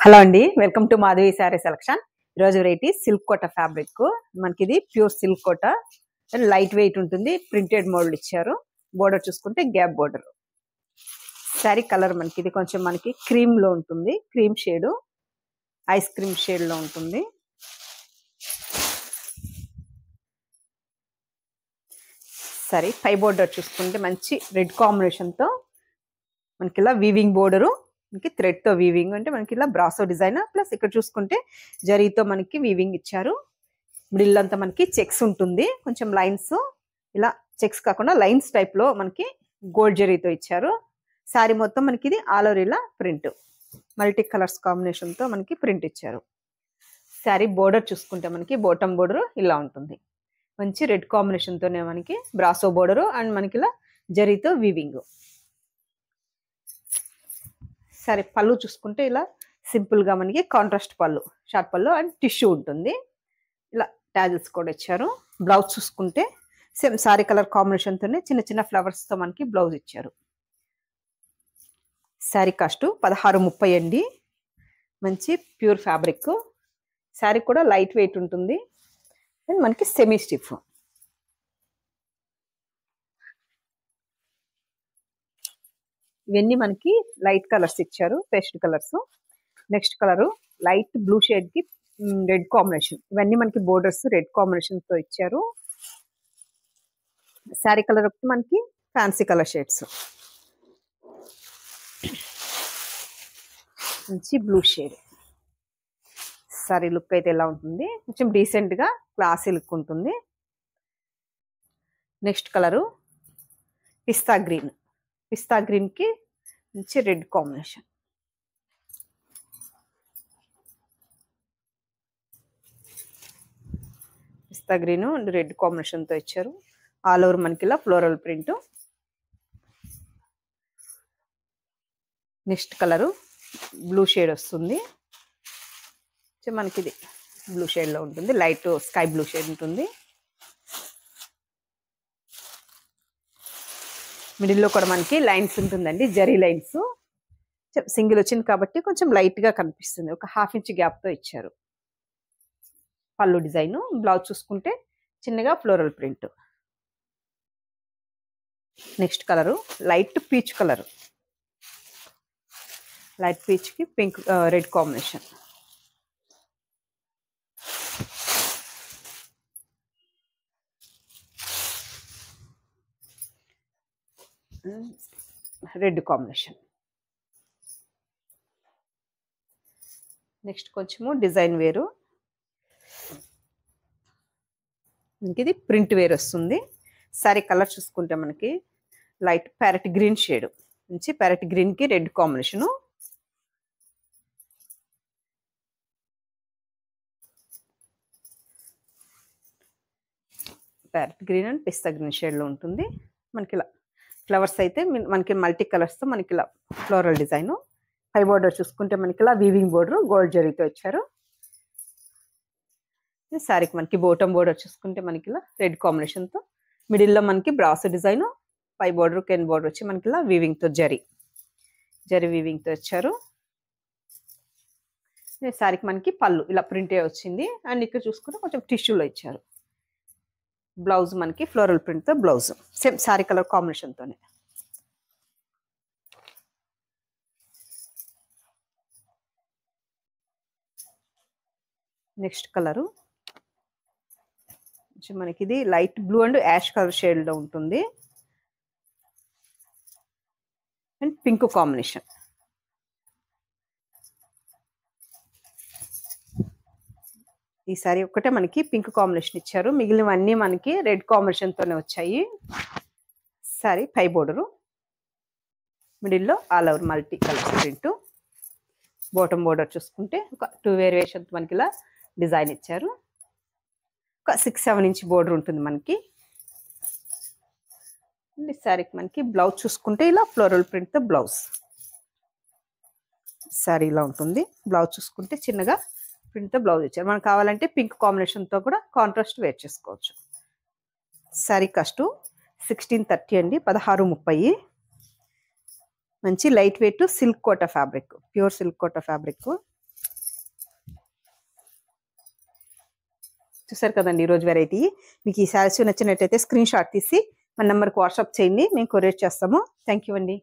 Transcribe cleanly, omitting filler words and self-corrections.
Hello అండి, welcome to Madhavi sari selection. ఈరోజు variety silk కోట fabric. మనకి ఇది ప్యూర్ సిల్క్ కోట, లైట్ వెయిట్ ఉంటుంది. ప్రింటెడ్ మోడల్ ఇచ్చారు. బోర్డర్ చూసుకుంటే గ్యాప్ బోర్డర్. శారీ కలర్ మనకి ఇది కొంచెం మనకి క్రీమ్ లో ఉంటుంది. Cream shade, ice cream shade లో ఉంటుంది. సరే, పై బోర్డర్ చూసుకుంటే మంచి రెడ్ కాంబినేషన్ తో మనకి ఇలా వీవింగ్ బోర్డరు, మనకి థ్రెడ్ తో వీవింగ్, అంటే మనకి ఇలా బ్రాసో డిజైన్ ప్లస్ ఇక్కడ చూసుకుంటే జరీతో మనకి వీవింగ్ ఇచ్చారు. మిడిల్ అంతా మనకి చెక్స్ ఉంటుంది. కొంచెం లైన్స్, ఇలా చెక్స్ కాకుండా లైన్స్ టైప్ లో మనకి గోల్డ్ జరీతో ఇచ్చారు. శారీ మొత్తం మనకి ఇది ఆల్ ఓవర్ ఇలా ప్రింట్, మల్టీ కలర్స్ కాంబినేషన్ తో మనకి ప్రింట్ ఇచ్చారు. శారీ బోర్డర్ చూసుకుంటే మనకి బాటమ్ బోర్డర్ ఇలా ఉంటుంది. మంచి రెడ్ కాంబినేషన్ తోనే మనకి బ్రాసో బోర్డర్ అండ్ మనకి ఇలా జరీతో వీవింగ్. సరే, పళ్ళు చూసుకుంటే ఇలా సింపుల్ గా మనకి కాంట్రాస్ట్ పళ్ళు, షార్ట్ పళ్ళు అండ్ టిష్యూ ఉంటుంది. ఇలా టాజిల్స్ కూడా ఇచ్చారు. బ్లౌజ్ చూసుకుంటే సేమ్ సారీ కలర్ కాంబినేషన్ తోనే చిన్న చిన్న ఫ్లవర్స్ తో మనకి బ్లౌజ్ ఇచ్చారు. శారీ కాస్ట్ 1630 అండి. మంచి ప్యూర్ ఫ్యాబ్రిక్. శారీ కూడా లైట్ వెయిట్ ఉంటుంది అండ్ మనకి సెమీ స్టిఫ్. ఇవన్నీ మనకి లైట్ కలర్స్ ఇచ్చారు, paste colours. Next colour light blue shade కి రెడ్ కాంబినేషన్. ఇవన్నీ మనకి బోర్డర్స్ రెడ్ కాంబినేషన్ తో ఇచ్చారు. శారీ కలర్ ఒకటి మనకి ఫ్యాన్సీ కలర్ షేడ్స్. మంచి బ్లూ షేడ్. సారీ లుక్ అయితే ఎలా ఉంటుంది, కొంచెం డీసెంట్ గా క్లాసీ లుక్ ఉంటుంది. నెక్స్ట్ కలరు పిస్తా గ్రీన్. పిస్తా గ్రీన్ కి మంచి red combination. Pista green and red combination తో ఇచ్చారు. ఆల్ ఓవర్ మనకి ఇలా floral print. Next colour blue shade వస్తుంది. మనకి ఇది బ్లూ షేడ్ లో ఉంటుంది, లైట్ స్కై బ్లూ షేడ్ ఉంటుంది. మిడిల్ లో కూడా మనకి లైన్స్ ఉంటుందండి, జరీ లైన్స్. సింగిల్ వచ్చింది కాబట్టి కొంచెం లైట్ గా కనిపిస్తుంది. ఒక ½ ఇంచ్ గ్యాప్ తో ఇచ్చారు. పళ్ళు డిజైన్. బ్లౌజ్ చూసుకుంటే చిన్నగా floral print. Next colour light peach colour. Light peach కి pink red combination. Red combination. Next కొంచెము డిజైన్ వేరు, ఇది ప్రింట్ వేర్ వస్తుంది. సారీ కలర్ చూసుకుంటే మనకి లైట్ ప్యారెట్ గ్రీన్ షేడ్ నుంచి ప్యారెట్ గ్రీన్ కి red combination. Parrot green and pista green shade లో ఉంటుంది. మనకి ఇలా ఫ్లవర్స్ అయితే మనకి మల్టీ కలర్స్ తో మనకి ఇలా ఫ్లోరల్ డిజైన్. హై బోర్డర్ చూసుకుంటే మనకి ఇలా వీవింగ్ బోర్డర్ గోల్డ్ జరీతో ఇచ్చారు. శారీకి మనకి బాటమ్ బోర్డర్ చూసుకుంటే మనకి ఇలా రెడ్ కాంబినేషన్ తో మిడిల్ లో మనకి బ్రాస్ డిజైన్, పై బోర్డర్ కెన్ బోర్డర్ వచ్చి మనకి ఇలా వీవింగ్ తో జరీ వీవింగ్ తో ఇచ్చారు. శారీకి మనకి పళ్ళు ఇలా ప్రింటే వచ్చింది అండ్ ఇక్కడ చూసుకుంటే కొంచెం టిష్యూలో ఇచ్చారు. బ్లౌజ్ మనకి ఫ్లోరల్ ప్రింట్ తో blouse, same sari colour combination తోనే. నెక్స్ట్ కలరు మనకి ఇది light blue and ash colour shade లో ఉంటుంది అండ్ పింక్ కాంబినేషన్. ఈ సారీ ఒక్కటే మనకి పింక్ కాంబినేషన్ ఇచ్చారు, మిగిలినవన్నీ మనకి రెడ్ కాంబినేషన్ తోనే వచ్చాయి. సారీ పై బోర్డరు, మిడిల్లో all over multi colour print. Bottom border చూసుకుంటే ఒక 2 వేరియేషన్ మనకి ఇలా డిజైన్ ఇచ్చారు. ఒక 6-7 ఇంచ్ బోర్డర్ ఉంటుంది మనకి. శారీకి మనకి బ్లౌజ్ చూసుకుంటే ఇలా ఫ్లోరల్ ప్రింట్ తో బ్లౌజ్. శారీ ఇలా ఉంటుంది. బ్లౌజ్ చూసుకుంటే చిన్నగా ప్రింట్ తో బ్లౌజ్ ఇచ్చారు. మనకు కావాలంటే పింక్ కాంబినేషన్ తో కూడా కాంట్రాస్ట్ వేర్ చేసుకోవచ్చు. శారీ కాస్ట్ 1630 అండి, 1630. మంచి లైట్ వెయిట్ సిల్క్ కోట ఫ్యాబ్రిక్, ప్యూర్ సిల్క్ కోట ఫ్యాబ్రిక్. చూసారు కదండి ఈరోజు వెరైటీ. మీకు ఈ శారీస్ నచ్చినట్టయితే స్క్రీన్ షాట్ తీసి మన నెంబర్కి వాట్సాప్ చేయండి, మేము కొరియర్ చేస్తాము. థ్యాంక్ యూ అండి.